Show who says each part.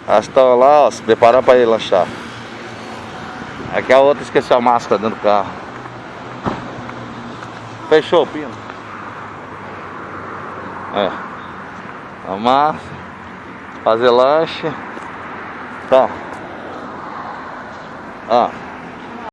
Speaker 1: Elas estão lá, ó, se preparando para ir lanchar. Aqui a outra esqueceu a máscara dentro do carro. Fechou o pino. É. Vamos fazer lanche. Tá. Ó.